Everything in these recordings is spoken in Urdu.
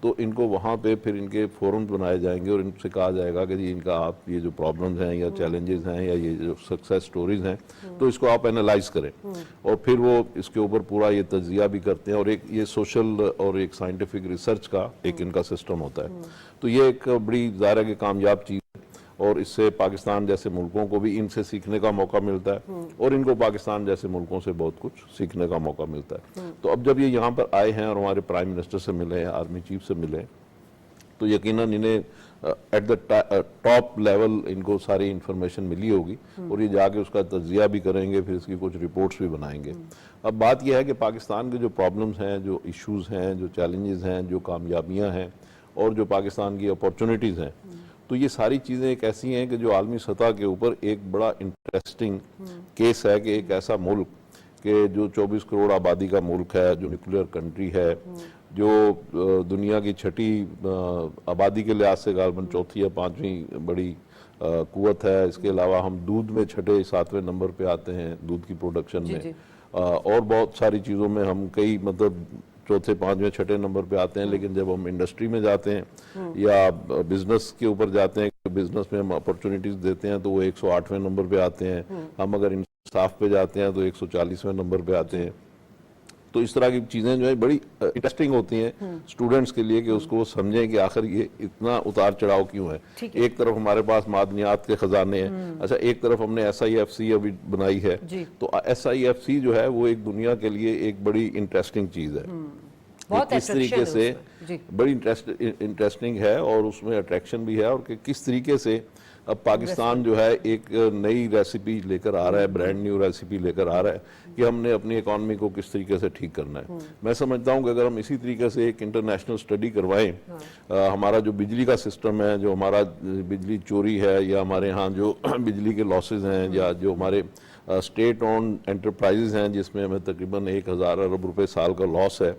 تو ان کو وہاں پہ پھر ان کے فورم بنائے جائیں گے اور ان سے کہا جائے گا کہ جی ان کا آپ یہ جو پرابلمز ہیں یا چیلنجز ہیں یا یہ جو سکسیس سٹوریز ہیں تو اس کو آپ اینالائز کریں اور پھر وہ اس کے اوپر پورا یہ تجزیہ بھی کرتے ہیں اور ایک یہ سوشل اور ایک سائنٹیفک ریسرچ کا ایک ان کا سسٹم ہوتا ہے. تو یہ ایک بڑی ظاہر ہے کہ کامیاب چیز ہے اور اس سے پاکستان جیسے ملکوں کو بھی ان سے سیکھنے کا موقع ملتا ہے اور ان کو پاکستان جیسے ملکوں سے بہت کچھ سیکھنے کا موقع ملتا ہے. تو اب جب یہ یہاں پر آئے ہیں اور ہمارے پرائم منسٹر سے ملے ہیں, آرمی چیف سے ملے, تو یقیناً انہیں ایٹ دا ٹاپ لیول ان کو ساری انفارمیشن ملی ہوگی اور یہ جا کے اس کا تجزیہ بھی کریں گے, پھر اس کی کچھ رپورٹس بھی بنائیں گے. اب بات یہ ہے کہ پاکستان کے جو پرابلمز ہیں, جو ایشوز ہیں, جو چیلنجز ہیں, جو کامیابیاں ہیں اور جو پاکستان کی اپورچونیٹیز ہیں, تو یہ ساری چیزیں ایک ایسی ہیں کہ جو عالمی سطح کے اوپر ایک بڑا انٹرسٹنگ کیس ہے کہ ایک ایسا ملک کہ جو 24 کروڑ آبادی کا ملک ہے, جو نیوکلیئر کنٹری ہے, جو دنیا کی چھٹی آبادی کے لحاظ سے غالباً چوتھی یا پانچویں بڑی قوت ہے, اس کے علاوہ ہم دودھ میں چھٹے 7ویں نمبر پہ آتے ہیں دودھ کی پروڈکشن میں, اور بہت ساری چیزوں میں ہم کئی مطلب چوتھے پانچویں چھٹے نمبر پہ آتے ہیں. لیکن جب ہم انڈسٹری میں جاتے ہیں یا بزنس کے اوپر جاتے ہیں, بزنس میں ہم اپورچونیٹیز دیتے ہیں تو وہ 108ویں نمبر پہ آتے ہیں. ہم اگر انصاف پہ جاتے ہیں تو 140ویں نمبر پہ آتے ہیں. تو اس طرح کی چیزیں جو ہے بڑی انٹرسٹنگ ہوتی ہیں اسٹوڈنٹس کے لیے کہ اس کو وہ سمجھیں کہ آخر یہ اتنا اتار چڑھاؤ کیوں ہے. ایک طرف ہمارے پاس معدنیات کے خزانے ہیں, اچھا ایک طرف ہم نے SIFC ابھی بنائی ہے, تو SIFC جو ہے وہ ایک دنیا کے لیے ایک بڑی انٹرسٹنگ چیز ہے. کس طریقے سے بڑی انٹرسٹنگ ہے اور اس میں اٹریکشن بھی ہے, اور کہ کس طریقے سے اب پاکستان جو ہے ایک نئی ریسیپی لے کر آ رہا ہے, برانڈ نیو ریسیپی لے کر آ رہا ہے کہ ہم نے اپنی اکانومی کو کس طریقے سے ٹھیک کرنا ہے. میں سمجھتا ہوں کہ اگر ہم اسی طریقے سے ایک انٹرنیشنل سٹڈی کروائیں, ہمارا جو بجلی کا سسٹم ہے, جو ہمارا بجلی چوری ہے, یا ہمارے ہاں جو بجلی کے لاسز ہیں, یا جو ہمارے اسٹیٹ اون انٹرپرائزز ہیں جس میں ہمیں تقریباً 1000 ارب روپے سال کا لاس ہے,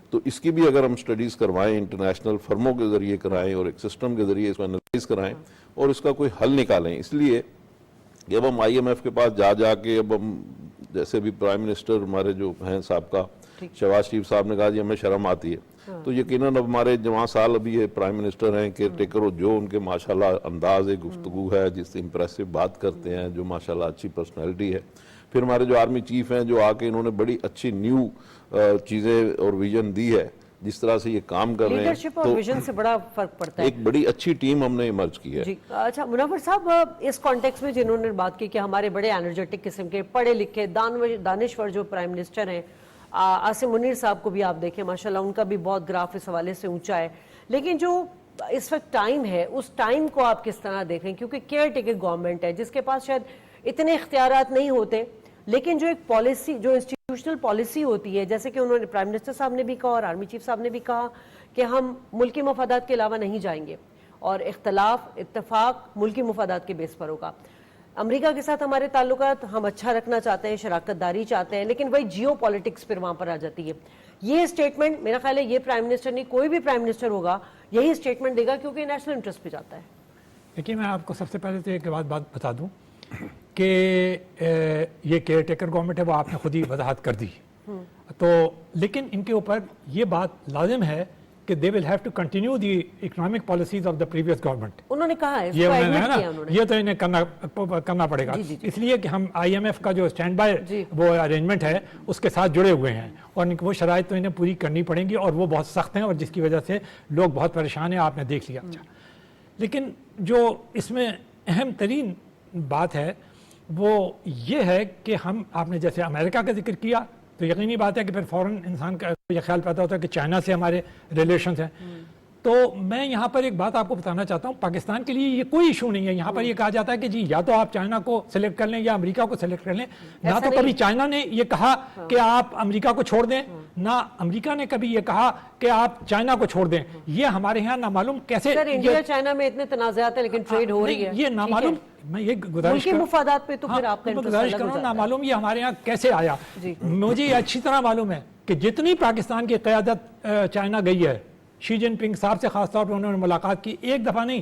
تو اس کی بھی اگر ہم سٹڈیز کروائیں, انٹرنیشنل فرموں کے ذریعے کرائیں اور ایک سسٹم کے ذریعے اس کو انالائز کرائیں اور اس کا کوئی حل نکالیں. اس لیے کہ اب ہم IMF کے پاس جا کے, اب ہم جیسے بھی پرائم منسٹر ہمارے جو ہیں سابقہ شہباز شریف صاحب نے کہا جی ہمیں شرم آتی ہے, تو یقیناً اب ہمارے جوان سال ابھی یہ پرائم منسٹر ہیں, کیئر ٹیکر, اور جو ان کے ماشاءاللہ انداز گفتگو ہے, جس سے امپریسو بات کرتے ہیں, جو ماشاءاللہ اچھی پرسنالٹی ہے. پھر ہمارے جو آرمی چیف ہیں جو آ کے انہوں نے بڑی اچھی نیو چیزیں اور ویژن دی ہے, جس طرح سے یہ کام کر رہے ہیں, لیڈرشپ اور ویژن سے بڑا فرق پڑتا ہے. ایک بڑی اچھی ٹیم ہم نے ایمرج کی ہے. جی اچھا منور صاحب, اس کانٹیکس میں جنہوں نے بات کی کہ ہمارے بڑے انرجیٹک قسم کے پڑھے لکھے دانشور جو پرائم منسٹر ہیں, عاصم منیر صاحب کو بھی آپ دیکھیں ماشاءاللہ ان کا بھی بہت گراف اس حوالے سے اونچا ہے, لیکن جو اس وقت ٹائم ہے اس ٹائم کو آپ کس طرح دیکھیں, کیونکہ کیئر ٹیکر گورنمنٹ ہے جس کے پاس شاید اتنے اختیارات نہیں ہوتے, لیکن جو ایک پالیسی, جو انسٹیٹیوشنل پالیسی ہوتی ہے, جیسے کہ انہوں نے پرائم منسٹر صاحب نے بھی کہا اور آرمی چیف صاحب نے بھی کہا کہ ہم ملکی مفادات کے علاوہ نہیں جائیں گے اور اختلاف اتفاق ملکی مفادات کے بیس پر ہوگا. امریکہ کے ساتھ ہمارے تعلقات ہم اچھا رکھنا چاہتے ہیں, شراکت داری چاہتے ہیں, لیکن وہی جیو پالیٹکس پھر وہاں پر آ جاتی ہے. یہ اسٹیٹمنٹ میرا خیال ہے یہ پرائم منسٹر نہیں, کوئی بھی پرائم منسٹر ہوگا یہی اسٹیٹمنٹ دے گا, کیونکہ نیشنل انٹرسٹ پہ جاتا ہے. دیکھیے میں آپ کو سب سے پہلے تو ایک بات بتا دوں کہ یہ کیئر ٹیکر گورنمنٹ ہے, وہ آپ نے خود ہی وضاحت کر دی, تو لیکن ان کے اوپر یہ بات لازم ہے کہ they will have to continue the economic policies of the previous government. انہوں نے کہا ہے, یہ تو انہیں کرنا پڑے گا, اس لیے کہ ہم IMF کا جو اسٹینڈ بائی وہ ارینجمنٹ ہے اس کے ساتھ جڑے ہوئے ہیں, اور وہ شرائط تو انہیں پوری کرنی پڑیں گی, اور وہ بہت سخت ہیں اور جس کی وجہ سے لوگ بہت پریشان ہیں, آپ نے دیکھ لیا. اچھا, لیکن جو اس میں اہم ترین بات ہے وہ یہ ہے کہ ہم, آپ نے جیسے امریکہ کا ذکر کیا, تو یقینی بات ہے کہ پھر فوراً انسان کا یہ خیال پیدا ہوتا ہے کہ چائنا سے ہمارے ریلیشنز ہیں. تو میں یہاں پر ایک بات آپ کو بتانا چاہتا ہوں, پاکستان کے لیے یہ کوئی ایشو نہیں ہے. یہاں پر یہ کہا جاتا ہے کہ جی یا تو آپ چائنا کو سلیکٹ کر لیں یا امریکہ کو سلیکٹ کر لیں, نہ تو کبھی چائنا نے یہ کہا کہ آپ امریکہ کو چھوڑ دیں, نہ امریکہ نے کبھی یہ کہا کہ آپ چائنا کو چھوڑ دیں. یہ ہمارے یہاں نامعلوم کیسے, انڈیا چائنا میں اتنے تنازعات ہیں لیکن ٹریڈ ہو رہی ہے, یہ نامعلوم, میں یہ گزارش ملکی مفادات پہ تو پھر آپ کا گزارش کروں, نامعلوم یہ ہمارے یہاں کیسے آیا. مجھے یہ اچھی طرح معلوم ہے کہ جتنی پاکستان کی قیادت چائنا گئی ہے, شی جن پنگ صاحب سے خاص طور پر انہوں نے ملاقات کی, ایک دفعہ نہیں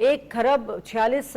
1,46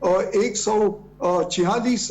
146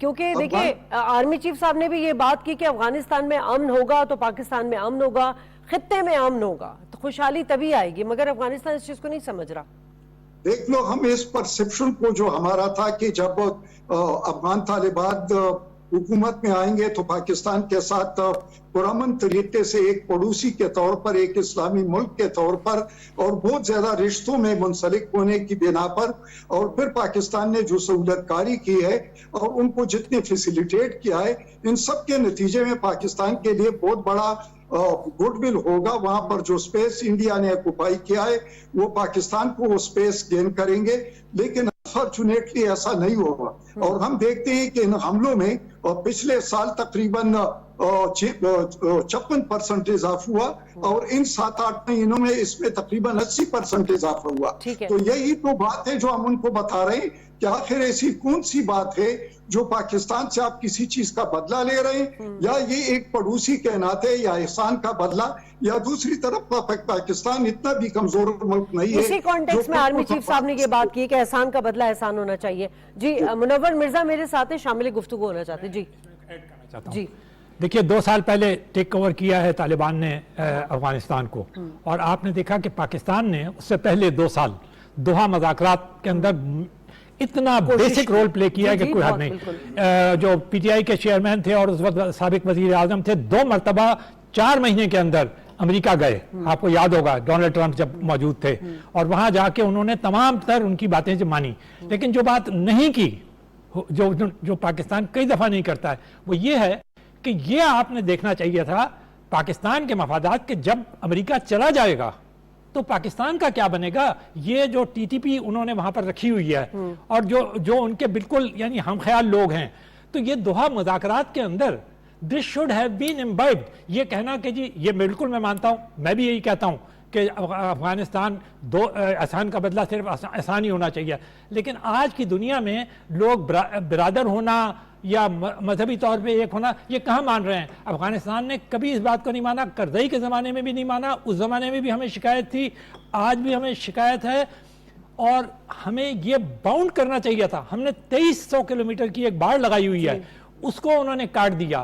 کیونکہ دیکھیں آرمی چیف صاحب نے بھی یہ بات کی کہ افغانستان میں امن ہوگا تو پاکستان میں امن ہوگا, خطے میں امن ہوگا تو خوشحالی تبھی آئے گی, مگر افغانستان اس چیز کو نہیں سمجھ رہا. دیکھ لو, ہم اس پرسپشن کو جو ہمارا تھا کہ جب افغان طالبان حکومت میں آئیں گے تو پاکستان کے ساتھ پرامن طریقے سے ایک پڑوسی کے طور پر, ایک اسلامی ملک کے طور پر اور بہت زیادہ رشتوں میں منسلک ہونے کی بنا پر, اور پھر پاکستان نے جو سہولت کاری کی ہے اور ان کو جتنے فیسیلیٹیٹ کیا ہے, ان سب کے نتیجے میں پاکستان کے لیے بہت بڑا گڈ ول ہوگا. وہاں پر جو سپیس انڈیا نے اکوپائی کیا ہے وہ پاکستان کو وہ سپیس گین کریں گے, لیکن انفارچونیٹلی ایسا نہیں ہوگا. اور ہم دیکھتے ہیں کہ ان حملوں میں پچھلے سال تقریباً 56% اضافہ ہوا اور ان 7-8 مہینوں میں اس میں تقریباً 80% اضافہ ہوا. تو یہی تو بات ہے جو ہم ان کو بتا رہے ہیں کہ آخر ایسی کون سی بات ہے جو پاکستان سے آپ کسی چیز کا بدلہ لے رہے ہیں, یا یہ ایک پڑوسی کے ناطے یا احسان کا بدلہ, یا دوسری طرف پاکستان اتنا بھی کمزور ملک نہیں ہے. اسی کانٹیکس میں آرمی چیف صاحب نے یہ بات کی کہ احسان کا بدلہ احسان ہونا چاہیے. جی منور مرزا میرے ساتھ شامل گفتگو ہونا چاہتے ہیں. جی دیکھیے 2 سال پہلے ٹیک اوور کیا ہے طالبان نے افغانستان کو, اور آپ نے دیکھا کہ پاکستان نے اس سے پہلے 2 سال دوحہ مذاکرات کے اندر اتنا بیسک رول پلے کیا ہے کہ کوئی حد نہیں. جو پی ٹی آئی کے چیئرمین تھے اور اس وقت سابق وزیر اعظم تھے, 2 مرتبہ 4 مہینے کے اندر امریکہ گئے, آپ کو یاد ہوگا ڈونلڈ ٹرمپ جب موجود تھے, اور وہاں جا کے انہوں نے تمام تر ان کی باتیں مانی. لیکن جو بات نہیں کی, جو پاکستان کئی دفعہ نہیں کرتا ہے, وہ یہ ہے کہ یہ آپ نے دیکھنا چاہیے تھا پاکستان کے مفادات کہ جب امریکہ چلا جائے گا تو پاکستان کا کیا بنے گا. یہ جو ٹی ٹی پی انہوں نے وہاں پر رکھی ہوئی ہے اور جو ان کے بالکل یعنی ہم خیال لوگ ہیں, تو یہ دوحہ مذاکرات کے اندر this should have been imbibed. یہ کہنا کہ جی یہ بالکل میں مانتا ہوں, میں بھی یہی کہتا ہوں کہ افغانستان احسان کا بدلہ صرف احسان ہی ہونا چاہیے, لیکن آج کی دنیا میں لوگ برادر ہونا یا مذہبی طور پہ ایک ہونا یہ کہاں مان رہے ہیں. افغانستان نے کبھی اس بات کو نہیں مانا, کرزئی کے زمانے میں بھی نہیں مانا, اس زمانے میں بھی ہمیں شکایت تھی, آج بھی ہمیں شکایت ہے, اور ہمیں یہ باؤنڈ کرنا چاہیے تھا. ہم نے 2300 کلومیٹر کی ایک باڑ لگائی ہوئی ہے, اس کو انہوں نے کاٹ دیا.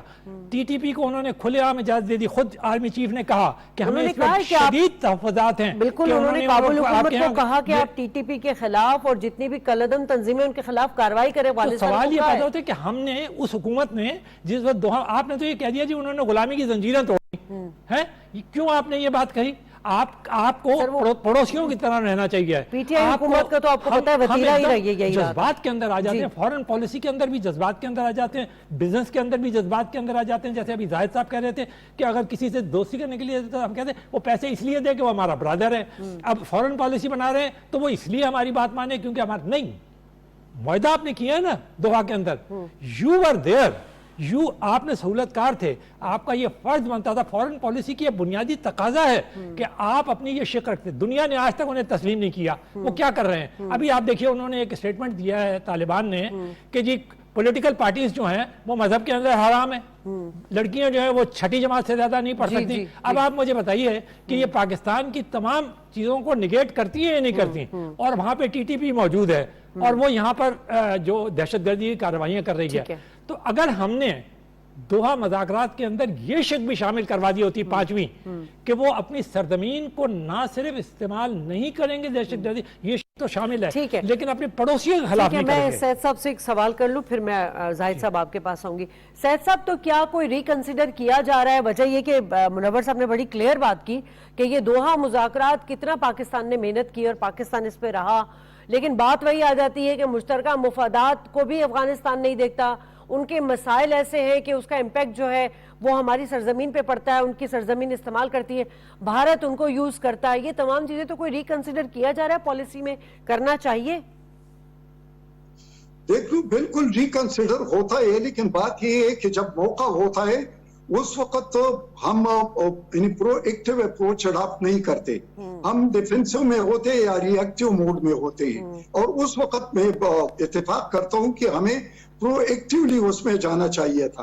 ٹی ٹی پی کو انہوں نے کھلے عام اجازت دے دی. خود آرمی چیف نے کہا کہ ہمیں اس پر شدید تحفظات ہیں. بالکل, انہوں نے کابل حکومت کو کہا کہ آپ ٹی ٹی پی کے خلاف اور جتنی بھی کالعدم تنظیمیں ان کے خلاف کارروائی کریں. سوال یہ پیدا ہوتا ہے کہ ہم نے اس حکومت نے جس وقت آپ نے تو یہ کہہ دیا جی انہوں نے غلامی کی زنجیریں توڑی ہیں, کیوں آپ نے یہ بات کہی؟ آپ کو پڑوسیوں کی طرح رہنا چاہیے. پی ٹی آئی حکومت کا تو آپ کو پتہ ہے وتیرہ ہی رہی ہے, جذبات کے اندر آ جاتے ہیں, فورن پالیسی کے اندر بھی جذبات کے اندر آ جاتے ہیں, بزنس کے اندر بھی جذبات کے اندر آ جاتے ہیں. جیسے ابھی زاہد صاحب کہہ رہے تھے کہ اگر کسی سے دوستی کرنے کے لیے ہم کہتے ہیں وہ پیسے اس لیے دے کہ وہ ہمارا برادر ہے. اب فورن پالیسی بنا رہے ہیں تو وہ اس لیے ہماری بات مانے کیونکہ ہمارا نہیں. معاہدہ آپ نے کیا ہے نا دوحہ کے اندر, یو ور دیئر, آپ نے سہولت کار تھے, آپ کا یہ فرض بنتا تھا. فورن پالیسی کی یہ بنیادی تقاضا ہے کہ آپ اپنی یہ شک رکھتے. دنیا نے آج تک انہیں تسلیم نہیں کیا. وہ کیا کر رہے ہیں ابھی آپ دیکھیے, انہوں نے ایک سٹیٹمنٹ دیا ہے طالبان نے کہ جی پولیٹیکل پارٹیز جو ہیں وہ مذہب کے اندر حرام ہے, لڑکیاں جو ہیں وہ 6ٹھی جماعت سے زیادہ نہیں پڑھ سکتی. اب آپ مجھے بتائیے کہ یہ پاکستان کی تمام چیزوں کو نگیٹ کرتی ہیں یا نہیں کرتی, اور وہاں پہ ٹی ٹی پی موجود ہے اور وہ یہاں پر جو دہشت گردی کی کارروائیاں کر رہی ہے. تو اگر ہم نے دوحہ مذاکرات کے اندر یہ شک بھی شامل کروا دی ہوتی 5ویں کہ وہ اپنی سرزمین کو نہ صرف استعمال نہیں کریں گے دہشت گردی, یہ شک تو شامل ہے, لیکن اپنے پڑوسیوں کے خلاف نہیں کریں گے. میں سید صاحب سے ایک سوال کر لوں پھر میں زاہد صاحب آپ کے پاس آؤں گی. سید صاحب تو کیا کوئی ریکنسیڈر کیا جا رہا ہے؟ وجہ یہ کہ منور صاحب نے بڑی کلیئر بات کی کہ یہ دوحہ مذاکرات کتنا پاکستان نے محنت کی اور پاکستان اس پہ رہا, لیکن بات وہی آ جاتی ہے کہ مشترکہ مفادات کو بھی افغانستان نہیں دیکھتا. ان کے مسائل ایسے ہیں کہ اس کا امپیکٹ جو ہے وہ ہماری سرزمین پہ پڑتا ہے, ان کی سرزمین استعمال کرتی ہے, بھارت ان کو یوز کرتا ہے. یہ تمام چیزیں تو کوئی ریکنسیڈر کیا جا رہا ہے پالیسی میں, کرنا چاہیے؟ دیکھ لو بالکل ریکنسیڈر ہوتا ہے, لیکن بات یہ ہے کہ جب موقع ہوتا ہے اس وقت ہم پرو ایکٹیو اپروچ اڈاپٹ نہیں کرتے, ہم ڈیفینسو میں ہوتے یا ری ایکٹیو موڈ میں ہوتے ہیں. اور اس وقت میں اتفاق کرتا ہوں کہ ہمیں پرو ایکٹیولی اس میں جانا چاہیے تھا.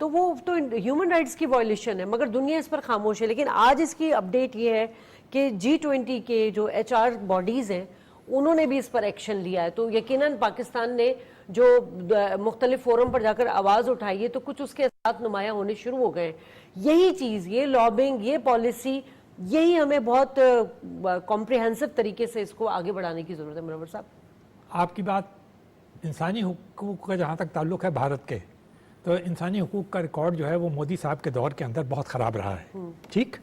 تو وہ تو ہیومن رائٹس کی وائلیشن ہے، مگر دنیا اس پر خاموش ہے. لیکن آج اس کی اپڈیٹ یہ ہے کہ G20 کے جو HR باڈیز ہیں انہوں نے بھی اس پر ایکشن لیا ہے. تو یقیناً پاکستان نے جو مختلف فورم پر جا کر آواز اٹھائی ہے تو کچھ اس کے ساتھ نمایاں ہونے شروع ہو گئے ہیں. یہی چیز، یہ لابنگ، یہ پالیسی، یہی ہمیں بہت کمپریہنسو طریقے سے اس کو آگے بڑھانے کی ضرورت ہے. منور صاحب، آپ کی بات انسانی حقوق کا جہاں تک تعلق ہے بھارت کے، تو انسانی حقوق کا ریکارڈ جو ہے وہ مودی صاحب کے دور کے اندر بہت خراب رہا ہے، ٹھیک.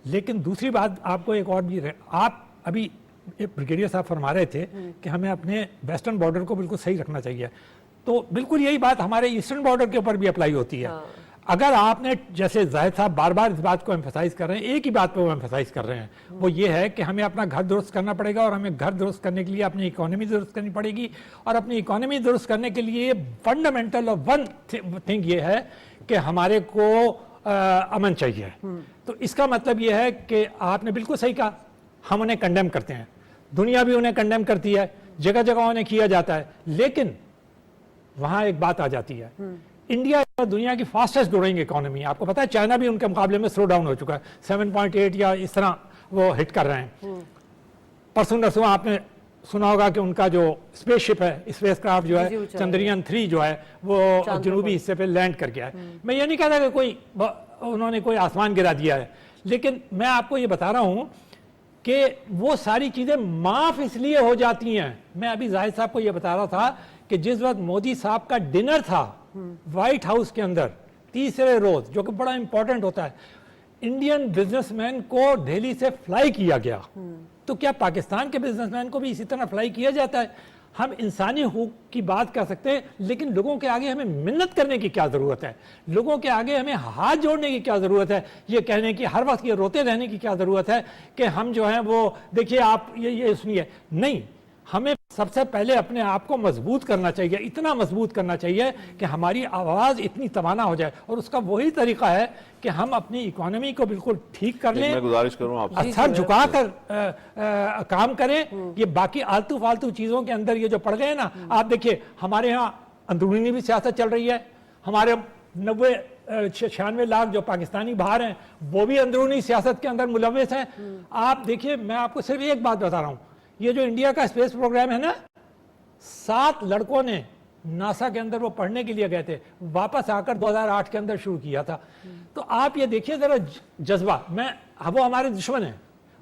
لیکن دوسری بات آپ کو ایک اور بھی، آپ ابھی بریگیڈیئر صاحب فرما رہے تھے کہ ہمیں اپنے ویسٹرن بارڈر کو بالکل صحیح رکھنا چاہیے، تو بالکل یہی بات ہمارے ایسٹرن بارڈر کے اوپر بھی اپلائی ہوتی ہے. اگر آپ نے، جیسے زاہد صاحب بار بار اس بات کو ایمفسائز کر رہے ہیں، ایک ہی بات پہ وہ ایمفسائز کر رہے ہیں، وہ یہ ہے کہ ہمیں اپنا گھر درست کرنا پڑے گا، اور ہمیں گھر درست کرنے کے لیے اپنی اکانومی درست کرنی پڑے گی. اور اپنی اکانومی درست کرنے کے لیے فنڈامنٹل اور ون تھنگ یہ ہے کہ ہمارے کو امن چاہیے. تو اس کا مطلب یہ ہے کہ آپ نے بالکل صحیح کہا، ہم انہیں کنڈیم کرتے ہیں، دنیا بھی انہیں کنڈیم کرتی ہے، جگہ جگہ انہیں کیا جاتا ہے. لیکن وہاں ایک بات آ جاتی ہے، انڈیا دنیا کی فاسٹسٹ گروئنگ اکانومی ہے. آپ کو پتا ہے چائنا بھی ان کے مقابلے میں سلو ڈاؤن ہو چکا ہے، 7.8 یا اس طرح وہ ہٹ کر رہے ہیں. پرسوں نرسوں آپ نے سنا ہوگا کہ ان کا جو اسپیس شپ ہے، اسپیس کرافٹ جو ہے، چندریان 3 جو ہے، وہ جنوبی حصے پہ لینڈ کر گیا ہے. میں یہ نہیں کہتا کہ کوئی انہوں نے کوئی آسمان گرا دیا ہے، لیکن میں آپ کو یہ بتا رہا ہوں کہ وہ ساری چیزیں معاف اس لیے ہو جاتی ہیں. میں ابھی زاہد صاحب کو یہ بتا رہا تھا کہ جس وقت مودی صاحب کا ڈنر تھا وائٹ ہاؤس کے اندر تیسرے روز، جو کہ بڑا امپورٹنٹ ہوتا ہے، انڈین بزنس مین کو دہلی سے فلائی کیا گیا. تو کیا پاکستان کے بزنس مین کو بھی اسی طرح فلائی کیا جاتا ہے؟ ہم انسانی حقوق کی بات کر سکتے ہیں، لیکن لوگوں کے آگے ہمیں منت کرنے کی کیا ضرورت ہے؟ لوگوں کے آگے ہمیں ہاتھ جوڑنے کی کیا ضرورت ہے؟ یہ کہنے کی، ہر وقت یہ روتے رہنے کی کیا ضرورت ہے کہ ہم جو ہیں وہ دیکھیے آپ یہ سنیے؟ نہیں، ہمیں سب سے پہلے اپنے آپ کو مضبوط کرنا چاہیے، اتنا مضبوط کرنا چاہیے کہ ہماری آواز اتنی توانا ہو جائے. اور اس کا وہی طریقہ ہے کہ ہم اپنی اکانومی کو بالکل ٹھیک کر لیں، میں گزارش کروں آپ سے، سر جھکا کر کام کریں. یہ باقی آلتو فالتو چیزوں کے اندر یہ جو پڑ گئے نا، آپ دیکھیے ہمارے ہاں اندرونی بھی سیاست چل رہی ہے. ہمارے 96 لاکھ جو پاکستانی باہر ہیں وہ بھی اندرونی سیاست کے اندر ملوث ہیں. آپ دیکھیے، میں آپ کو صرف ایک بات بتا رہا ہوں، یہ جو انڈیا کا اسپیس پروگرام ہے نا، 7 لڑکوں نے ناسا کے اندر وہ پڑھنے کے لیے گئے تھے، واپس آ کر 2008 کے اندر شروع کیا تھا. تو آپ یہ دیکھیے ذرا جذبہ. وہ ہمارے دشمن ہیں،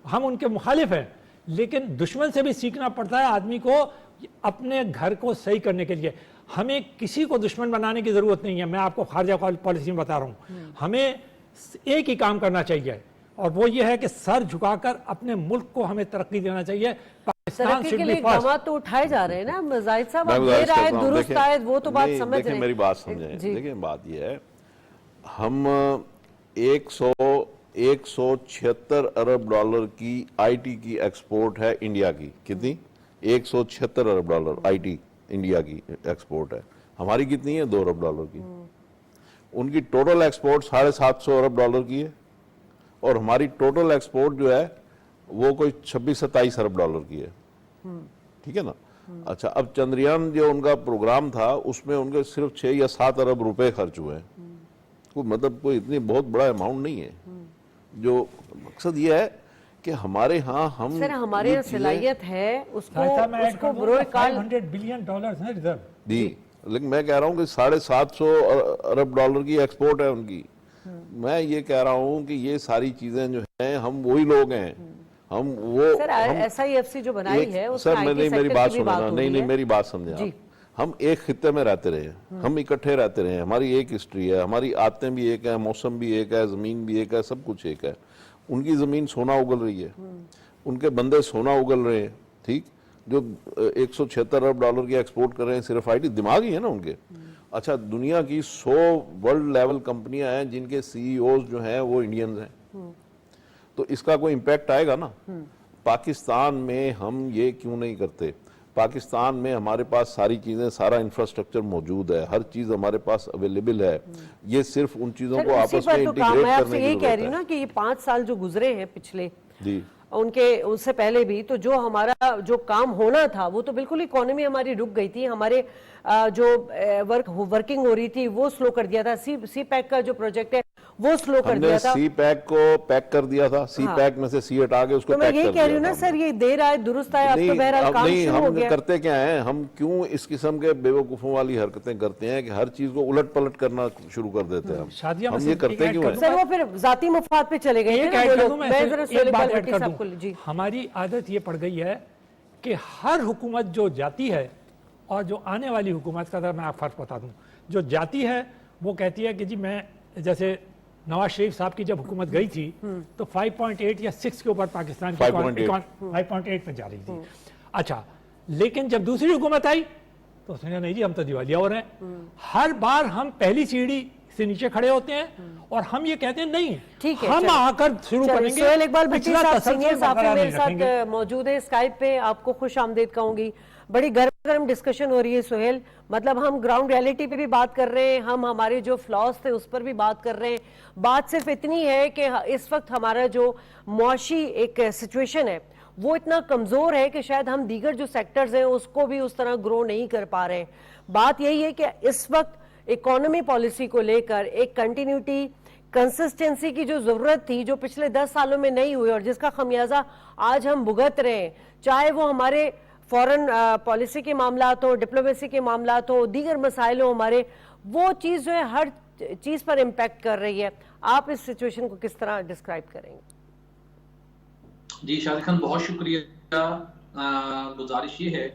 ہم ان کے مخالف ہیں، لیکن دشمن سے بھی سیکھنا پڑتا ہے آدمی کو اپنے گھر کو صحیح کرنے کے لیے. ہمیں کسی کو دشمن بنانے کی ضرورت نہیں ہے. میں آپ کو خارجہ پالیسی میں بتا رہا ہوں، ہمیں ایک ہی کام کرنا چاہیے، اور وہ یہ ہے کہ سر جھکا کر اپنے ملک کو ہمیں ترقی دینا چاہیے. ترقی کے لیے اقدامات تو اٹھائے جا رہے ہیں نا زاہد صاحب، اب دیر آئے درست آئے، وہ تو بات سمجھ رہے ہیں. میری بات سمجھیں. دیکھیں بات یہ ہے، ہم 176 ارب ڈالر کی آئی ٹی کی ایکسپورٹ ہے انڈیا کی. کتنی؟ 176 ارب ڈالر آئی ٹی انڈیا کی ایکسپورٹ ہے. ہماری کتنی ہے؟ 2 ارب ڈالر کی. ان کی ٹوٹل ایکسپورٹ 750 ارب ڈالر کی ہے، اور ہماری ٹوٹل ایکسپورٹ جو ہے وہ کوئی 26-27 ارب ڈالر کی ہے. ٹھیک ہے نا؟ اچھا، اب چندریان جو ان کا پروگرام تھا اس میں ان کے صرف 6 یا 7 ارب روپے خرچ ہوئے ہیں. مطلب کوئی اتنی بہت بڑا اماؤنٹ نہیں ہے. جو مقصد یہ ہے کہ ہمارے ہاں ہم سر ہمارے یہاں صلاحیت ہے اس کو بروئے کال $500 بلین ہیں ریزرو. جی، لیکن میں کہہ رہا ہوں کہ 750 ارب ڈالر کی ایکسپورٹ ہے ان کی. میں یہ کہہ رہا ہوں کہ یہ ساری چیزیں جو ہیں، ہم وہی لوگ ہیں. ہم وہ سر ایس آئی ایف سی جو بنائی ہے اس میں سر میری بات سننا، نہیں میری بات سمجھیں آپ. ہم ایک خطے میں رہتے رہے ہیں، ہم اکٹھے رہتے رہے ہیں، ہماری ایک ہسٹری ہے، ہماری عادتیں بھی ایک ہیں، موسم بھی ایک ہے، زمین بھی ایک ہے، سب کچھ ایک ہے. ان کی زمین سونا اگل رہی ہے، ان کے بندے سونا اگل رہے ہیں. ٹھیک، جو 176 ارب ڈالر کی ایکسپورٹ کر رہے ہیں صرف آئی ٹی، دماغ ہی ہے نا ان کے. اچھا، دنیا کی 100 ورلڈ لیول کمپنیاں ہیں جن کے CEO جو ہیں وہ انڈینز ہیں. تو اس کا کوئی امپیکٹ آئے گا نا. پاکستان میں ہم یہ کیوں نہیں کرتے؟ پاکستان میں ہمارے پاس ساری چیزیں، سارا انفراسٹرکچر موجود ہے، ہر چیز ہمارے پاس اویلیبل ہے. یہ صرف ان چیزوں کو آپس میں انٹیگریٹ کرنے کی ضرورت ہے. یہ کہہ رہی ہوں نا کہ یہ 5 سال جو گزرے ہیں پچھلے، جی، ان کے اس سے پہلے بھی، تو جو ہمارا جو کام ہونا تھا وہ تو بالکل اکانومی ہماری رک گئی تھی، ہمارے جو ورکنگ ہو رہی تھی وہ سلو کر دیا تھا، سی پیک کا جو پروجیکٹ ہے وہ سلو کر دیا تھا. سی پیک کو پیک کر دیا تھا، سی پیک میں سے سی ہٹا کے اس کو تو میں پیک یہ کر کہہ رہی دیا ہوں نا تھا. سر، یہ دیر آئے درست آئے، اب تو بہرحال کام نہیں، شروع ہو ہم گیا. کرتے کیا ہیں، ہم کیوں اس قسم کے بے وقوفوں والی حرکتیں کرتے ہیں کہ ہر چیز کو الٹ پلٹ کرنا شروع کر دیتے ہیں. ہم یہ کرتے کیوں ہیں؟ سر وہ پھر ذاتی مفاد پہ چلے گئے جی. ہماری عادت یہ پڑ گئی ہے کہ ہر حکومت جو جاتی ہے اور جو آنے والی حکومت کا میں آپ فرق بتا دوں، جو جاتی ہے وہ کہتی ہے کہ جی میں، جیسے نواز شریف صاحب کی جب حکومت گئی تھی تو 5.8 یا 6 کے اوپر پاکستان کی 5.8 پہ جا رہی تھی. اچھا، لیکن جب دوسری حکومت آئی تو اس نے نہیں جی ہم تو دیوالیہ ہو رہے ہیں. ہر بار ہم پہلی سیڑھی سے نیچے کھڑے ہوتے ہیں اور ہم یہ کہتے ہیں نہیں ہم آ کر شروع کریں گے. سہیل اقبال بھٹی صاحب سینئر صحافی میرے ساتھ موجود ہے اسکائپ پہ، آپ کو خوش آمدید کہوں گی. بڑی گرم ڈسکشن ہو رہی ہے سہیل، مطلب ہم گراؤنڈ ریالٹی پہ بھی بات کر رہے ہیں، ہم ہمارے جو فلاس تھے اس پر بھی بات کر رہے ہیں. بات صرف اتنی ہے کہ اس وقت ہمارا جو معاشی ایک سچویشن ہے وہ اتنا کمزور ہے کہ شاید ہم دیگر جو سیکٹرز ہیں اس کو بھی اس طرح گرو نہیں کر پا رہے ہیں. بات یہی ہے کہ اس وقت اکانومی پالیسی کو لے کر ایک کنٹینیوٹی، کنسسٹنسی کی جو ضرورت تھی، جو پچھلے 10 سالوں میں نہیں ہوئی اور جس کا خمیازہ آج ہم بھگت رہے ہیں، چاہے وہ ہمارے فورن پالیسی کے معاملات ہو، ڈپلومیسی کے معاملات ہو، دیگر مسائل ہو ہمارے، وہ چیز جو ہے ہر چیز پر امپیکٹ کر رہی ہے. آپ اس سچویشن کو کس طرح ڈسکرائب کریں گے؟ جی شاہد خان بہت شکریہ. گزارش یہ ہے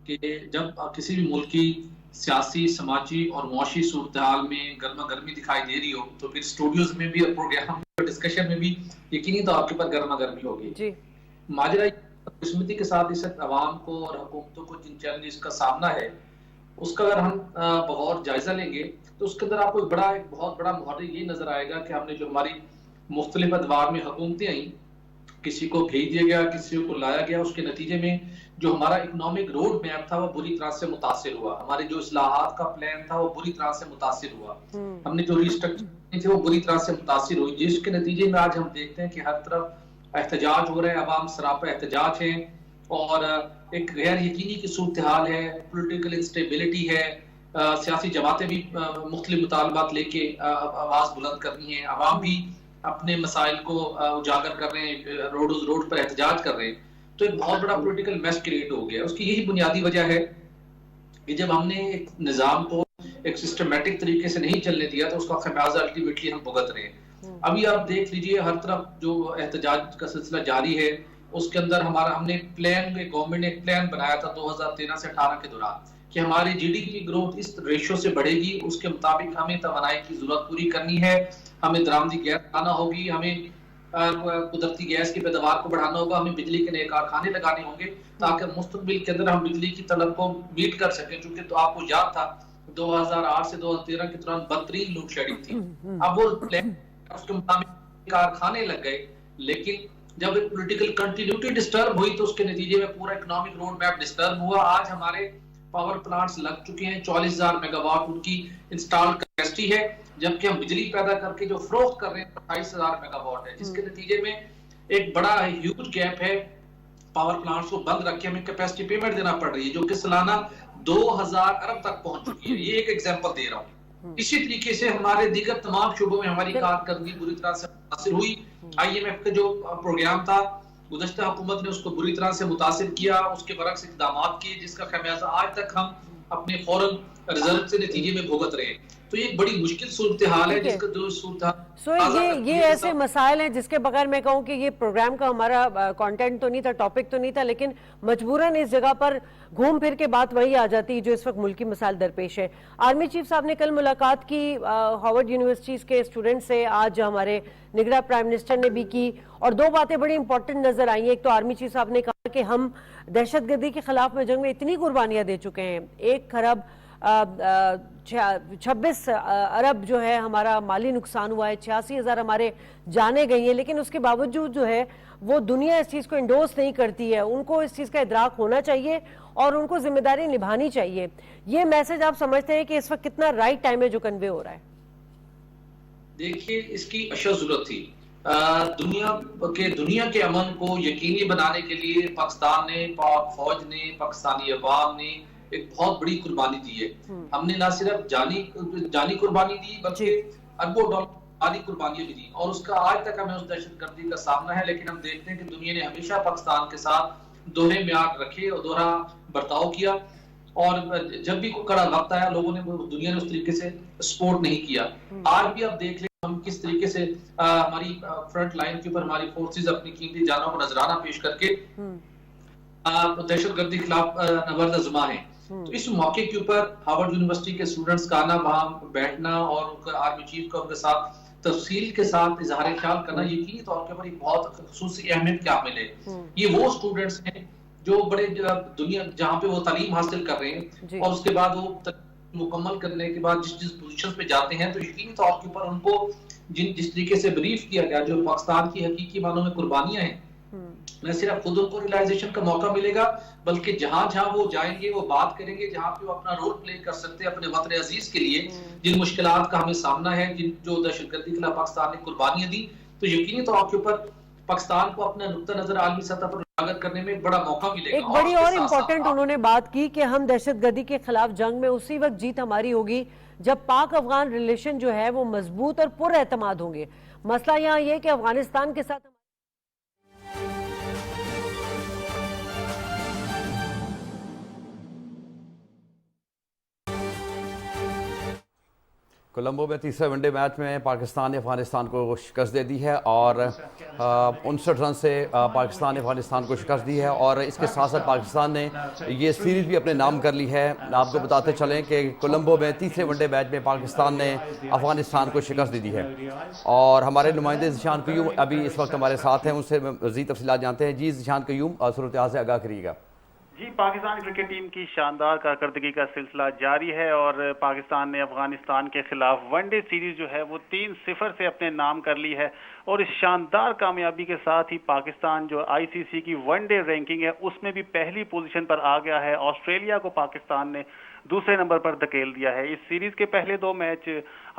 کہ جب کسی بھی ملک کی سیاسی، سماجی اور معاشی صورتحال میں گرما گرمی دکھائی دے رہی ہو تو پھر اسٹوڈیوز میں بھی اور پروگرام ڈسکشن میں بھی یقینی طور کے پر گرما گرمی ہوگی. جی ماجرا قسمتی کے ساتھ اس عوام کو اور حکومتوں کو جن چیلنجز کا سامنا ہے اس کا اگر ہم بغور جائزہ لیں گے تو اس کے اندر آپ کو ایک بہت بڑا محور یہ نظر آئے گا کہ ہم نے جو ہماری مختلف ادوار میں حکومتیں آئیں، کسی کو بھیج دیا گیا، کسی کو لایا گیا، اس کے نتیجے میں جو ہمارا اکنامک روڈ میپ تھا وہ بری طرح سے متاثر ہوا. ہمارے جو اصلاحات کا پلان تھا وہ بری طرح سے متاثر ہوا. ہم نے جو ریسٹرکچر تھے وہ بری طرح سے متاثر ہوئی، جس کے نتیجے میں آج ہم دیکھتے ہیں کہ ہر طرف احتجاج ہو رہے ہیں، عوام سراپا احتجاج ہیں اور ایک غیر یقینی کی صورتحال ہے، پولیٹیکل انسٹیبلٹی ہے. سیاسی جماعتیں بھی مختلف مطالبات لے کے آواز بلند کرنی ہے، عوام بھی اپنے مسائل کو اجاگر کر رہے ہیں، روڈ پر احتجاج کر رہے ہیں. تو ایک بہت بڑا پولیٹیکل میس کریٹ ہو گیا. اس کی یہی بنیادی وجہ ہے کہ جب ہم نے ایک نظام کو ایک سسٹمیٹک طریقے سے نہیں چلنے دیا تو اس کا خمیازہ الٹیمیٹلی ہم بھگت رہے ہیں. ابھی آپ دیکھ لیجئے ہر طرف جو احتجاج کا سلسلہ جاری ہے، اس کے اندر ہم نے گورنمنٹ نے ایک پلان بنایا تھا 2013 سے 18 کے دوران کہ ہماری جی ڈی پی کی گروتھ اس ریشو سے بڑھے گی، اس کے مطابق ہمیں توانائی کی ضرورت پوری کرنی ہے، ہمیں درآمدی گیس لانا ہوگی، ہمیں قدرتی گیس کی پیداوار کو بڑھانا ہوگا، ہمیں بجلی کے نئے کارخانے لگانے ہوں گے تاکہ مستقبل کے اندر ہم بجلی کی طلب کو میٹ کر سکیں. چونکہ تو آپ کو یاد تھا 2008 سے 2013 کے دوران بدترین لوڈ شیڈنگ تھی. اب وہ پلان اس کے مطابق کارخانے لگ گئے، لیکن جب ایک پولیٹیکل کنٹینیوٹی ڈسٹرب ہوئی تو اس کے نتیجے میں پورا اکنامک روڈ میپ ڈسٹرب ہوا. آج ہمارے پاور پلانٹس لگ چکے ہیں، 44,000 میگا واٹ ان کی انسٹال کیپیسٹی ہے، جبکہ ہم بجلی پیدا کر کے جو فروخت کر رہے ہیں 28,000 میگا واٹ ہے، جس کے نتیجے میں ایک بڑا ہیوج گیپ ہے. پاور پلانٹس کو بند رکھ کے ہمیں کیپیسٹی پیمنٹ دینا پڑ رہی ہے جو کہ سالانہ 2,000 ارب تک پہنچ چکی ہے. یہ ایک ایگزامپل دے رہا ہوں. اسی طریقے سے ہمارے دیگر تمام شعبوں میں ہماری کارکردگی بری طرح سے متاثر ہوئی. آئی ایم ایف کا جو پروگرام تھا گزشتہ حکومت نے اس کو بری طرح سے متاثر کیا، اس کے برعکس اقدامات کیے جس کا خمیازہ آج تک ہم اپنے فورن ریزلٹ سے نتیجے میں بھگت رہے ہیں. تو یہ ایک بڑی مشکل صورتحال ہے جس کا جو صورتحال یہ ایسے مسائل ہیں جس کے بغیر میں کہوں کہ یہ پروگرام کا ہمارا کانٹینٹ تو نہیں تھا، ٹاپک تو نہیں تھا، لیکن مجبوراً اس جگہ پر گھوم پھر کے بات وہی آ جاتی جو اس وقت ملکی مسائل درپیش ہے. آرمی چیف صاحب نے کل ملاقات کی ہارورڈ یونیورسٹیز کے اسٹوڈنٹ سے، آج ہمارے نگراں پرائم منسٹر نے بھی کی، اور دو باتیں بڑی امپورٹنٹ نظر آئی ہیں. ایک تو آرمی چیف صاحب نے کہا کہ ہم دہشت گردی کے خلاف میں جنگ میں اتنی قربانیاں دے چکے ہیں، 1 ارب 26 ارب جو ہے ہمارا مالی نقصان ہوا ہے، 86,000 ہمارے جانے گئی ہیں، لیکن اس کے باوجود جو ہے وہ دنیا اس چیز کو انڈورس نہیں کرتی ہے. ان کو اس چیز کا ادراک ہونا چاہیے اور ان کو ذمہ داری نبھانی چاہیے. یہ میسج آپ سمجھتے ہیں کہ اس وقت کتنا رائٹ ٹائم ہے جو کنوے ہو رہا ہے؟ دیکھیے اس کی اشد ضرورت تھی. دنیا کے امن کو یقینی بنانے کے لیے پاکستان نے، پاک فوج نے، پاکستانی عوام نے ایک بہت بڑی قربانی دی ہے. ہم نے نہ صرف جانی قربانی دی بلکہ اربوں ڈالر مالی قربانیاں بھی دی، اور اس کا آج تک ہمیں اس دہشت گردی کا سامنا ہے. لیکن ہم دیکھتے ہیں کہ دنیا نے ہمیشہ پاکستان کے ساتھ دوہرے معیار رکھے اور دوہرا برتاؤ کیا، اور جب بھی کوئی کڑا وقت آیا لوگوں نے، دنیا نے اس طریقے سے سپورٹ نہیں کیا. آج بھی آپ دیکھ لیں ہم کس طریقے سے ہماری فرنٹ لائن کے اوپر ہماری فورسز اپنی قیمتی جانوں کو نذرانہ پیش کر کے دہشت گردی کے خلاف نبرد آزما ہے. تو اس موقع کے اوپر ہارورڈ یونیورسٹی کے اسٹوڈنٹس کا آنا، وہاں بیٹھنا اور آرمی چیف کا ان کے ساتھ تفصیل کے ساتھ اظہار خیال کرنا یقینی طور کے پر ایک بہت خصوصی اہمیت کے حامل ہے. یہ وہ اسٹوڈنٹس ہیں جو بڑے دنیا جہاں پہ وہ تعلیم حاصل کر رہے ہیں، اور اس کے بعد وہ مکمل کرنے کے بعد جس پوزیشن پہ جاتے ہیں، تو یقینی طور کے اوپر ان کو جس طریقے سے بریف کیا گیا، جو پاکستان کی حقیقی معنوں میں قربانیاں ہیں، نہ صرف خود ان کو ریلائزیشن کا موقع ملے گا، بلکہ جہاں جہاں وہ جائیں گے وہ بات کریں گے، جہاں پہ وہ اپنا رول پلے کر سکتے ہیں اپنے وطن عزیز کے لیے، جن مشکلات کا ہمیں سامنا ہے، جو دہشت گردی کے خلاف پاکستان نے قربانیاں دی. تو یقینی طور کے اوپر پاکستان کو اپنا نقطہ نظر عالمی سطح پر اجاگر کرنے میں بڑا موقع ملے گا. ایک بڑی اور امپورٹنٹ انہوں نے بات کی کہ ہم دہشت گردی کے خلاف جنگ میں اسی وقت جیت ہماری ہوگی جب پاک افغان ریلیشن جو ہے وہ مضبوط اور پر اعتماد ہوں گے. مسئلہ یہاں یہ کہ افغانستان کے ساتھ کولمبو میں تیسرے ون ڈے میچ میں پاکستان نے افغانستان کو شکست دے دی ہے، اور 59 رن سے پاکستان نے افغانستان کو شکست دی ہے، اور اس کے ساتھ ساتھ پاکستان نے یہ سیریز بھی اپنے نام کر لی ہے. آپ کو بتاتے چلیں کہ کولمبو میں تیسرے ون ڈے میچ میں پاکستان نے افغانستان کو شکست دے دی ہے. اور ہمارے نمائندے ذیشان قیوم ابھی اس وقت ہمارے ساتھ ہیں، ان سے مزید تفصیلات جانتے ہیں. جی ذیشان قیوم، صورتحال سے آگاہ کریے گا. جی، پاکستان کرکٹ ٹیم کی شاندار کارکردگی کا سلسلہ جاری ہے، اور پاکستان نے افغانستان کے خلاف ون ڈے سیریز جو ہے وہ 3-0 سے اپنے نام کر لی ہے. اور اس شاندار کامیابی کے ساتھ ہی پاکستان جو آئی سی سی کی ون ڈے رینکنگ ہے اس میں بھی پہلی پوزیشن پر آ گیا ہے. آسٹریلیا کو پاکستان نے دوسرے نمبر پر دھکیل دیا ہے. اس سیریز کے پہلے 2 میچ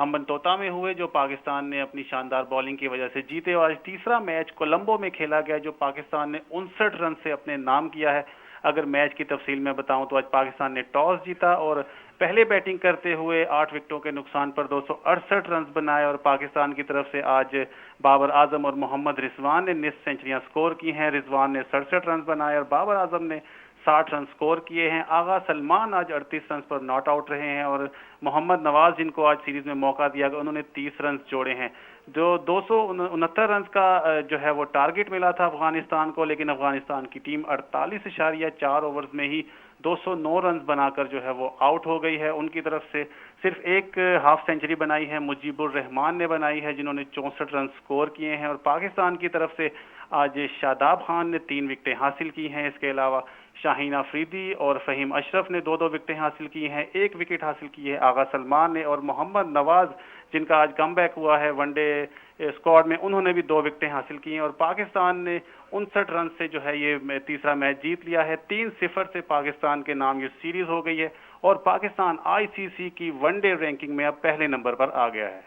ہمبنٹوٹا میں ہوئے جو پاکستان نے اپنی شاندار بولنگ کی وجہ سے جیتے، اور آج تیسرا میچ کولمبو میں کھیلا گیا جو پاکستان نے 59 رن سے اپنے نام کیا ہے. اگر میچ کی تفصیل میں بتاؤں تو آج پاکستان نے ٹاس جیتا اور پہلے بیٹنگ کرتے ہوئے 8 وکٹوں کے نقصان پر 268 رنز بنائے، اور پاکستان کی طرف سے آج بابر اعظم اور محمد رضوان نے نصف سینچریاں سکور کی ہیں. رضوان نے 67 رنز بنائے اور بابر اعظم نے 60 رن سکور کیے ہیں. آغا سلمان آج 38 رنز پر ناٹ آؤٹ رہے ہیں، اور محمد نواز جن کو آج سیریز میں موقع دیا گیا انہوں نے 30 رنز جوڑے ہیں. جو 269 رنز کا جو ہے وہ ٹارگٹ ملا تھا افغانستان کو، لیکن افغانستان کی ٹیم 48.4 اوورز میں ہی 209 رنز بنا کر جو ہے وہ آؤٹ ہو گئی ہے. ان کی طرف سے صرف ایک ہاف سینچری بنائی ہے، مجیب الرحمان نے بنائی ہے جنہوں نے 64 رن سکور کیے ہیں. اور پاکستان کی طرف سے آج شاداب خان نے 3 وکٹیں حاصل کی ہیں. اس کے علاوہ شاہین آفریدی اور فہیم اشرف نے 2 وکٹیں حاصل کی ہیں. 1 وکٹ حاصل کی ہے آغا سلمان نے، اور محمد نواز جن کا آج کم بیک ہوا ہے ون ڈے اسکواڈ میں، انہوں نے بھی 2 وکٹیں حاصل کی ہیں. اور پاکستان نے 59 رن سے جو ہے یہ تیسرا میچ جیت لیا ہے. 3-0 سے پاکستان کے نام یہ سیریز ہو گئی ہے، اور پاکستان آئی سی سی کی ون ڈے رینکنگ میں اب پہلے نمبر پر آ گیا ہے.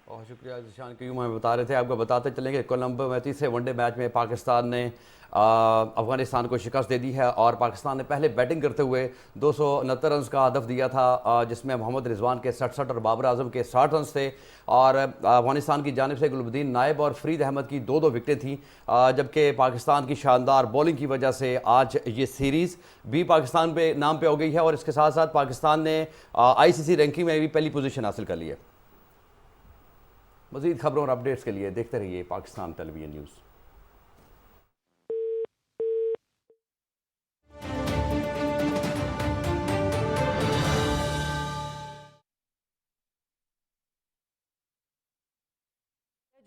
بہت شکریہ ذیشان قیوم، ہمیں بتا رہے تھے. آپ کو بتاتے چلیں کہ کولمبو میں تیسرے ون ڈے میچ میں پاکستان نے افغانستان کو شکست دے دی ہے، اور پاکستان نے پہلے بیٹنگ کرتے ہوئے 269 رنز کا ہدف دیا تھا، جس میں محمد رضوان کے 67 اور بابر اعظم کے 60 رنز تھے. اور افغانستان کی جانب سے گل الدین نائب اور فرید احمد کی 2 وکٹیں تھیں، جبکہ پاکستان کی شاندار بولنگ کی وجہ سے آج یہ سیریز بھی پاکستان پہ نام پہ ہو گئی ہے، اور اس کے ساتھ ساتھ پاکستان نے آئی سی سی رینکنگ میں بھی پہلی پوزیشن حاصل کر لی ہے. مزید خبروں اور اپڈیٹس کے لیے دیکھتے رہیے پاکستان ٹیلی ویژن نیوز.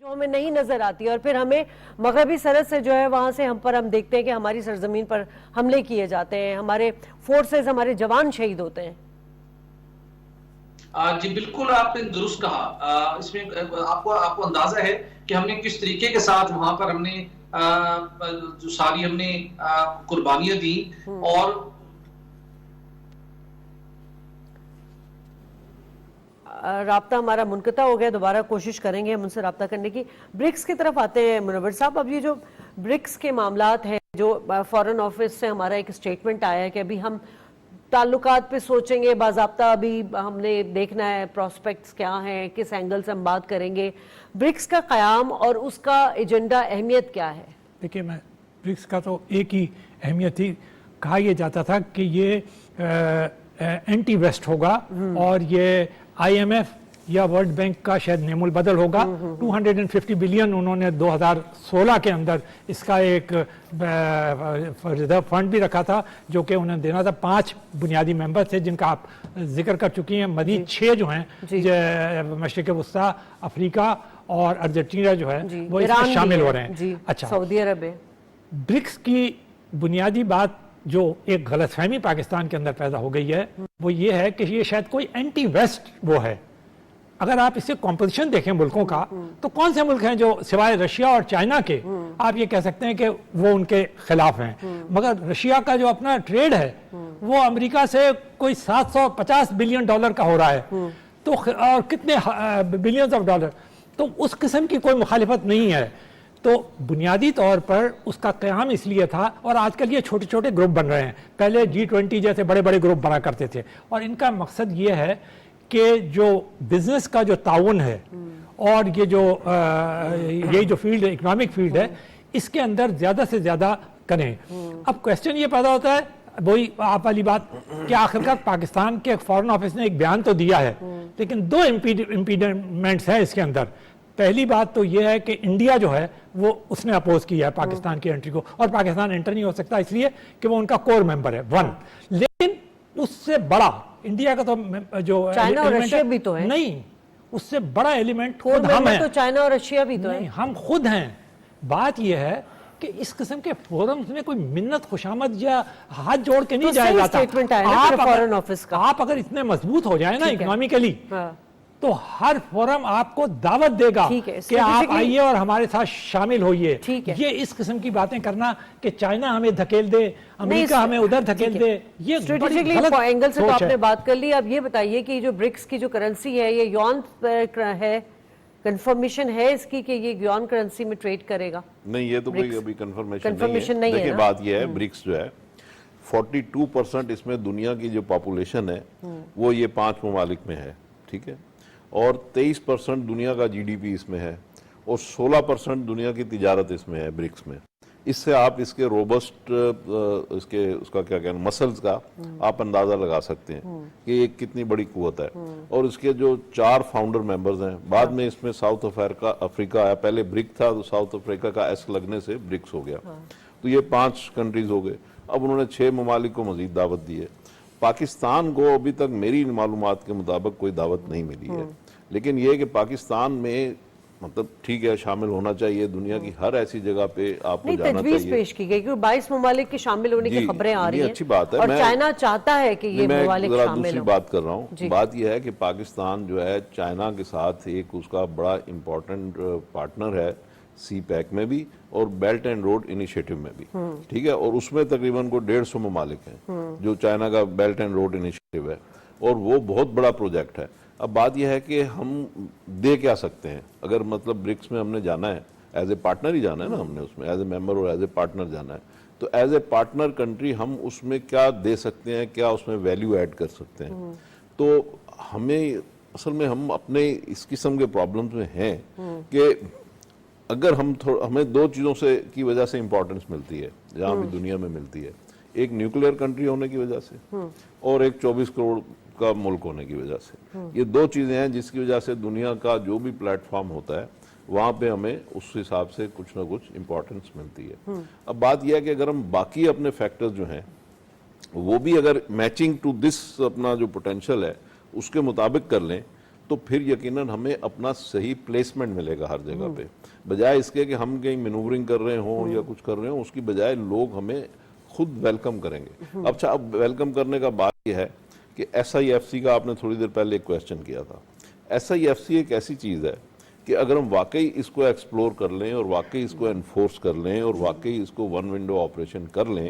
جو ہمیں نہیں نظر آتی، اور پھر ہمیں مغربی سرحد سے جو ہے وہاں سے ہم دیکھتے ہیں کہ ہماری سرزمین پر حملے کیے جاتے ہیں، ہمارے فورسز، ہمارے جوان شہید ہوتے ہیں. جی بالکل آپ نے درست کہا. اس میں آپ کو اندازہ ہے کہ ہم نے کس طریقے کے ساتھ وہاں پر ہم نے جو ساری ہم نے قربانیاں دی. اور رابطہ ہمارا منقطع ہو گیا, دوبارہ کوشش کریں گے ہم ان سے رابطہ کرنے کی. برکس کی طرف آتے ہیں منور صاحب. اب یہ جو برکس کے معاملات ہیں, جو فارن آفس سے ہمارا ایک اسٹیٹمنٹ آیا ہے کہ ابھی ہم تعلقات پہ سوچیں گے, باضابطہ ابھی ہم نے دیکھنا ہے پراسپیکٹس کیا ہیں, کس اینگل سے ہم بات کریں گے. برکس کا قیام اور اس کا ایجنڈا, اہمیت کیا ہے؟ دیکھیے, میں برکس کا تو ایک ہی اہمیت تھی, کہا یہ جاتا تھا کہ یہ اینٹی ویسٹ ہوگا اور یہ آئی ایم ایف یا ورلڈ بینک کا شاید نعم البدل ہوگا. 250 بلین انہوں نے 2016 کے اندر اس کا ایک ریزرو فنڈ بھی رکھا تھا جو کہ انہیں دینا تھا. 5 بنیادی ممبر تھے جن کا آپ ذکر کر چکی ہیں, مزید 6 جو ہیں مشرق وسطیٰ, افریقہ اور ارجنٹینا جو ہے وہ اس میں شامل ہو رہے ہیں. اچھا, سعودی عرب ہے. برکس کی بنیادی بات جو ایک غلط فہمی پاکستان کے اندر پیدا ہو گئی ہے وہ یہ ہے کہ یہ شاید کوئی اینٹی ویسٹ وہ ہے. اگر آپ اس سے کمپوزیشن دیکھیں ملکوں کا تو کون سے ملک ہیں جو سوائے رشیا اور چائنا کے آپ یہ کہہ سکتے ہیں کہ وہ ان کے خلاف ہیں. مگر رشیا کا جو اپنا ٹریڈ ہے وہ امریکہ سے کوئی $750 بلین کا ہو رہا ہے, تو اور کتنے بلینز آف ڈالر, تو اس قسم کی کوئی مخالفت نہیں ہے. تو بنیادی طور پر اس کا قیام اس لیے تھا, اور آج کل یہ چھوٹے چھوٹے گروپ بن رہے ہیں. پہلے G20 جیسے بڑے بڑے گروپ بنا کرتے تھے, اور ان کا مقصد یہ ہے کہ جو بزنس کا جو تعاون ہے اور یہ جو فیلڈ ہے, اکنامک فیلڈ ہے, اس کے اندر زیادہ سے زیادہ کریں. اب کویسچن یہ پیدا ہوتا ہے وہی آپ والی بات کہ آخرکار پاکستان کے فارن آفس نے ایک بیان تو دیا ہے, لیکن 2 امپیڈمنٹس ہیں اس کے اندر. پہلی بات تو یہ ہے کہ انڈیا جو ہے وہ اس نے اپوز کیا ہے پاکستان کی انٹری کو, اور پاکستان انٹر نہیں ہو سکتا اس لیے کہ وہ ان کا کور ممبر ہے. 1 لیکن اس سے بڑا انڈیا کا تو جو چائنا اور رشیا بھی تو ہے نہیں, اس سے بڑا ایلیمنٹ خود ہم ہیں. تو چائنا اور رشیا بھی تو ہیں, ہم خود ہیں. بات یہ ہے کہ اس قسم کے فورمز میں کوئی منت خوشامد یا ہاتھ جوڑ کے نہیں جایا جاتا. آپ اگر اتنے مضبوط ہو جائیں نا اکنامکلی تو ہر فورم آپ کو دعوت دے گا کہ آپ آئیے اور ہمارے ساتھ شامل ہوئیے. یہ اس قسم کی باتیں کرنا کہ چائنا ہمیں دھکیل دے, امریکہ ہمیں ادھر دھکیل دے, یہ اسٹریٹجکلی اینگل سے تو آپ نے بات کر لی. اب یہ بتائیے کہ جو برکس کی جو کرنسی ہے یہ یون ہے, کنفرمیشن ہے اس کی کہ یہ یون کرنسی میں ٹریڈ کرے گا؟ نہیں, یہ تو کوئی ابھی کنفرمیشن نہیں ہے. دیکھیں بات یہ ہے, برکس جو ہے 42% اس میں دنیا کی جو پاپولیشن ہے وہ یہ 5 ممالک میں ہے, ٹھیک ہے, اور 23% دنیا کا جی ڈی پی اس میں ہے, اور 16% دنیا کی تجارت اس میں ہے برکس میں. اس سے آپ اس کے روبسٹ اس کا کیا کہنا مسلز کا آپ اندازہ لگا سکتے ہیں کہ یہ کتنی بڑی قوت ہے. اور اس کے جو 4 فاؤنڈر ممبرز ہیں, بعد میں اس میں ساؤتھ افریقہ آیا, پہلے برک تھا تو ساؤتھ افریقہ کا ایس لگنے سے برکس ہو گیا, تو یہ 5 کنٹریز ہو گئے. اب انہوں نے 6 ممالک کو مزید دعوت دی ہے. پاکستان کو ابھی تک میری معلومات کے مطابق کوئی دعوت نہیں ملی ہے, لیکن یہ کہ پاکستان میں مطلب ٹھیک ہے شامل ہونا چاہیے, دنیا کی ہر ایسی جگہ پہ آپ کو جانا چاہیے. تجویز پیش کی گئی کیونکہ 22 ممالک کے شامل ہونے کی خبریں آ رہی ہیں, اچھی بات ہے, اور چائنا چاہتا ہے کہ یہ ممالک شامل ہوں. میں دوسری بات کر رہا ہوں. بات یہ ہے کہ پاکستان جو ہے چائنا کے ساتھ ایک اس کا بڑا امپورٹنٹ پارٹنر ہے, سی پیک میں بھی اور بیلٹ اینڈ روڈ انیشیٹو میں بھی, ٹھیک ہے, اور اس میں تقریباً کو 150 ممالک ہیں جو چائنا کا بیلٹ اینڈ روڈ انیشیٹو ہے, اور وہ بہت بڑا پروجیکٹ ہے. اب بات یہ ہے کہ ہم دے کیا سکتے ہیں, اگر مطلب برکس میں ہم نے جانا ہے ایز اے پارٹنر ہی جانا ہے نا, ہم نے اس میں ایز اے ممبر اور ایز اے پارٹنر جانا ہے, تو ایز اے پارٹنر کنٹری ہم اس میں کیا دے سکتے ہیں, کیا اس میں ویلیو ایڈ کر سکتے ہیں. تو ہمیں اصل میں ہم اپنے اس قسم کے پرابلمز میں ہیں کہ اگر ہمیں 2 چیزوں سے کی وجہ سے امپورٹنس ملتی ہے جہاں بھی دنیا میں ملتی ہے, ایک نیوکلیئر کنٹری ہونے کی وجہ سے اور ایک 24 کروڑ کا ملک ہونے کی وجہ سے. یہ 2 چیزیں ہیں جس کی وجہ سے دنیا کا جو بھی پلیٹ فارم ہوتا ہے وہاں پہ ہمیں اس حساب سے کچھ نہ کچھ امپورٹنس ملتی ہے. اب بات یہ ہے کہ اگر ہم باقی اپنے فیکٹرز جو ہیں وہ بھی اگر میچنگ ٹو دس اپنا جو پوٹینشیل ہے اس کے مطابق کر لیں تو پھر یقیناً ہمیں اپنا صحیح پلیسمنٹ ملے گا ہر جگہ پہ, بجائے اس کے کہ ہم کہیں مینوورنگ کر رہے ہوں یا کچھ کر رہے ہوں, اس کی بجائے لوگ ہمیں خود ویلکم کریں گے. اچھا, اب ویلکم کرنے کا بات یہ ہے کہ ایس آئی ایف سی کا آپ نے تھوڑی دیر پہلے ایک کویسچن کیا تھا. ایس آئی ایف سی ایک ایسی چیز ہے کہ اگر ہم واقعی اس کو ایکسپلور کر لیں اور واقعی اس کو انفورس کر لیں اور واقعی اس کو 1 ونڈو آپریشن کر لیں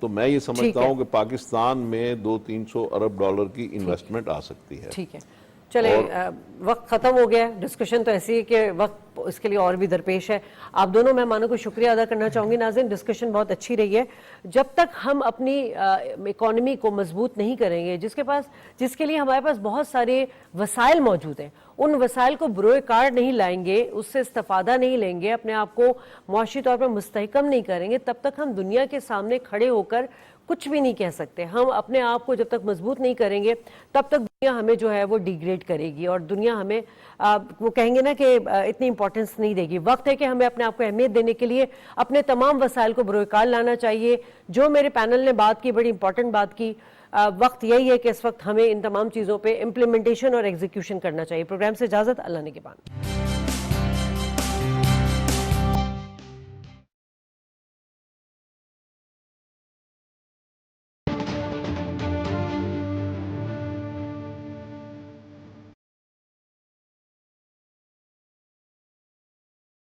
تو میں یہ سمجھتا ہوں کہ پاکستان میں $200-300 ارب کی انویسٹمنٹ آ سکتی ہے. ٹھیک ہے, چلے وقت ختم ہو گیا، ڈسکشن تو ایسی ہے کہ وقت اس کے لیے اور بھی درپیش ہے. آپ دونوں مہمانوں کو شکریہ ادا کرنا چاہوں گی. ناظرین، ڈسکشن بہت اچھی رہی ہے. جب تک ہم اپنی اکانومی کو مضبوط نہیں کریں گے، جس کے لیے ہمارے پاس بہت سارے وسائل موجود ہیں، ان وسائل کو بروئے کار نہیں لائیں گے، اس سے استفادہ نہیں لیں گے، اپنے آپ کو معاشی طور پر مستحکم نہیں کریں گے، تب تک ہم دنیا کے سامنے کھڑے ہو کر کچھ بھی نہیں کہہ سکتے. ہم اپنے آپ کو جب تک مضبوط نہیں کریں گے تب تک دنیا ہمیں جو ہے وہ ڈیگریڈ کرے گی، اور دنیا ہمیں وہ کہیں گے نا کہ اتنی امپورٹنس نہیں دے گی. وقت ہے کہ ہمیں اپنے آپ کو اہمیت دینے کے لیے اپنے تمام وسائل کو بروئے کار لانا چاہیے. جو میرے پینل نے بات کی، بڑی امپورٹنٹ بات کی. وقت یہی ہے کہ اس وقت ہمیں ان تمام چیزوں پہ امپلیمنٹیشن اور ایگزیکیوشن کرنا چاہیے. پروگرام سے اجازت، اللہ نگہبان.